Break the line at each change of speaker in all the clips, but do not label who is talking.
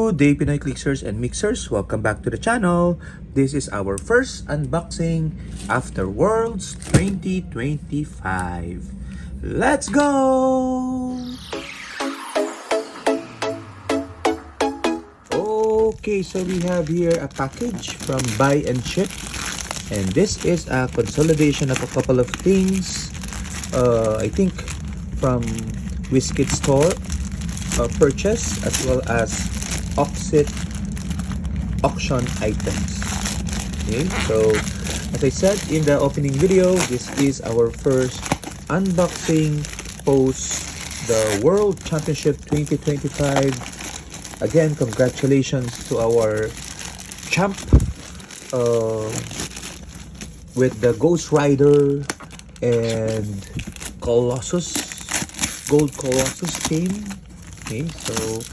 Good day, Pinoy Clixers and Mixers. Welcome back to the channel. This is our first unboxing after Worlds 2025. Let's go! Okay, so we have here a package from Buy and Ship. And this is a consolidation of a couple of things. I think from Whiskit Store purchase, as well as auction items. Okay, so as I said in the opening video, this is our first unboxing post the World Championship 2025. Again, congratulations to our champ with the Ghost Rider and Gold Colossus team. Okay, so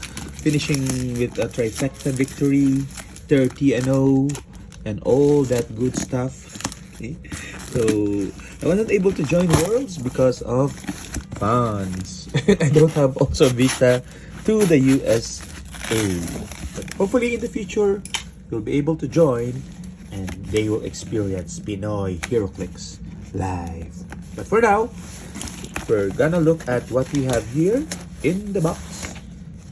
finishing with a trifecta victory, 30-0, and all that good stuff. Okay, so I wasn't able to join Worlds because of funds. I don't have also visa to the USA, but hopefully in the future you'll be able to join and they will experience Pinoy Heroclix live. But for now, we're gonna look at what we have here in the box.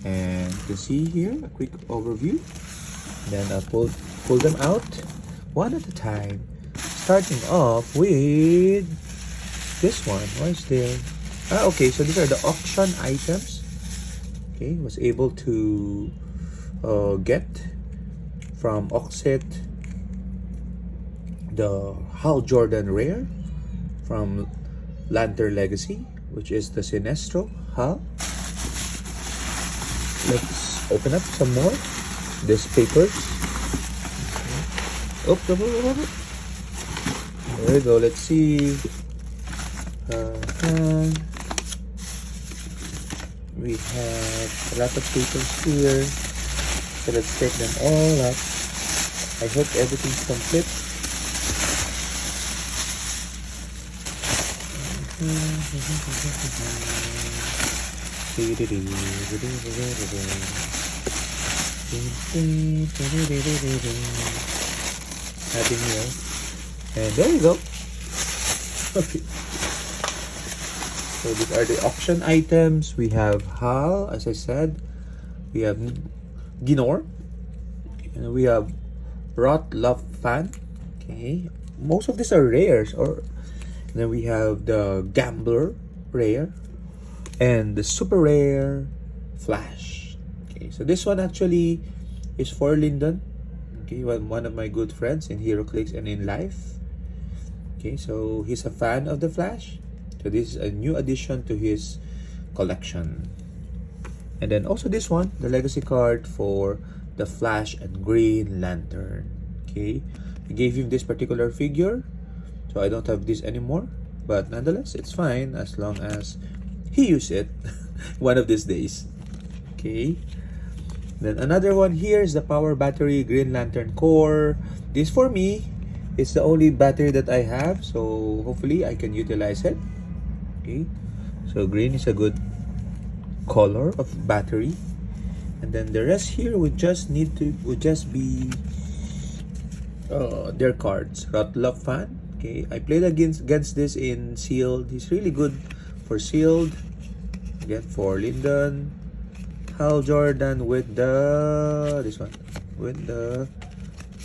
And you can see here a quick overview. Then I'll pull them out one at a time. Starting off with this one. What is there? Okay, so these are the auction items. Okay, was able to get from Oxit the Hal Jordan Rare from Lantern Legacy, which is the Sinestro Hal. Let's open up some more. This papers. Oh, there we go. Let's see. We have a lot of papers here. So let's take them all up. I hope everything's complete. Happy Meal. And there you go. Okay. So these are the auction items. We have Hal, as I said. We have Ginor. And we have Rot Love Fan. Okay. Most of these are rares. Then we have the Gambler rare. And the super rare Flash. Okay, so this one actually is for Lyndon. Okay, one of my good friends in Heroclix and in life. Okay, so he's a fan of the Flash. So this is a new addition to his collection. And then also this one, the legacy card for the Flash and Green Lantern. Okay, I gave him this particular figure, so I don't have this anymore. But nonetheless, it's fine as long as he used it one of these days. Okay. Then another one here is the Power Battery Green Lantern Core. This for me is the only battery that I have, so hopefully I can utilize it. Okay. So green is a good color of battery. And then the rest here would just be their cards. Rotlove Fan. Okay. I played against this in Sealed. He's really good for Sealed. Again for Lyndon. Hal Jordan with the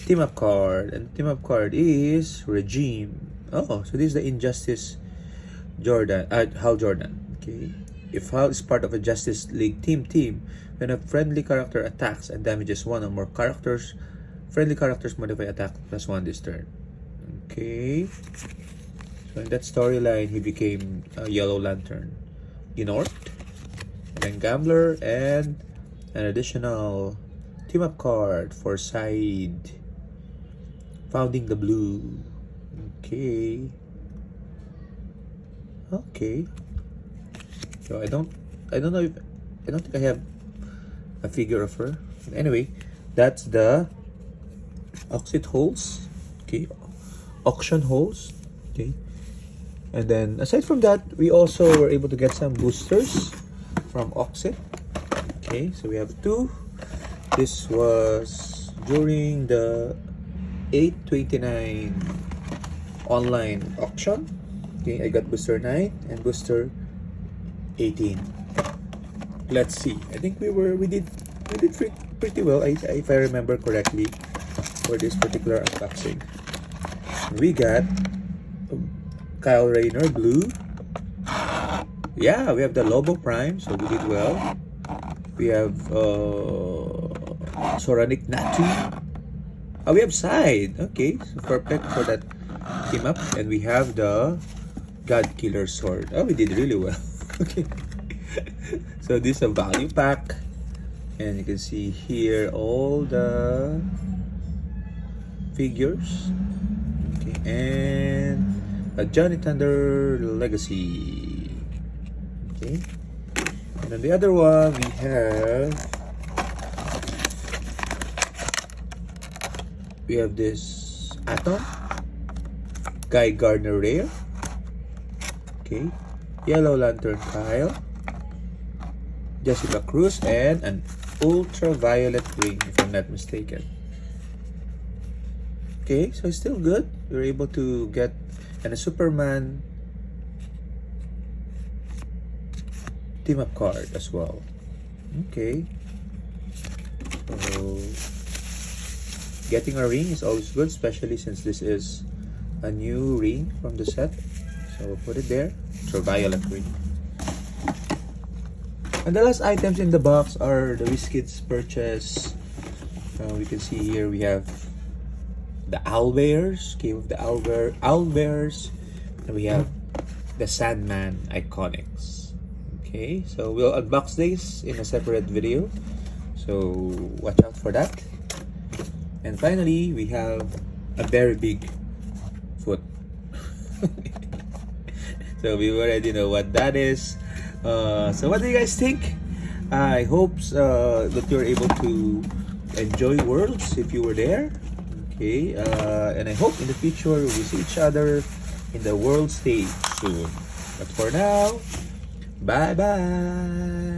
team up card, and team up card is Regime. Oh, so this is the Injustice Hal Jordan. Okay, if Hal is part of a Justice League team, when a friendly character attacks and damages one or more characters, friendly characters modify attack +1 this turn. Okay, so in that storyline, he became a Yellow Lantern. Ginort, and then Gambler, and an additional team up card for Side, Founding the Blue. Okay. So I don't think I have a figure of her. Anyway, that's the Oxit holes. Okay, auction holes. Okay. And then aside from that, we also were able to get some boosters from Oxit. Okay, so we have two This was during the 829 online auction. Okay, I got booster 9 and booster 18. Let's see. I think we did pretty well, if I remember correctly, for this particular unboxing. We got Kyle Rayner blue. Yeah, we have the Lobo Prime, so we did well. We have Soranic Natu. Oh, we have Side. Okay, so perfect for that team up. And we have the God Killer Sword. Oh, we did really well. Okay. So this is a value pack. And you can see here all the figures. Okay, and a Johnny Thunder Legacy. Okay. And on the other one we have this Atom, Guy Gardner Rare. Okay. Yellow Lantern Kyle, Jessica Cruz, and an Ultraviolet Ring, if I'm not mistaken. Okay, so it's still good. You're able to get a Superman team up card as well. Okay. So getting a ring is always good, especially since this is a new ring from the set. So put it there. Ultraviolet ring. And the last items in the box are the WizKids purchase. We can see here we have the Owlbears, Cave of the Owlbears, and we have the Sandman Iconics. Okay, so we'll unbox this in a separate video, so watch out for that. And finally, we have a very big foot. So we already know what that is. So what do you guys think? I hope that you're able to enjoy Worlds if you were there. Okay, and I hope in the future we see each other in the World stage soon. But for now, bye bye.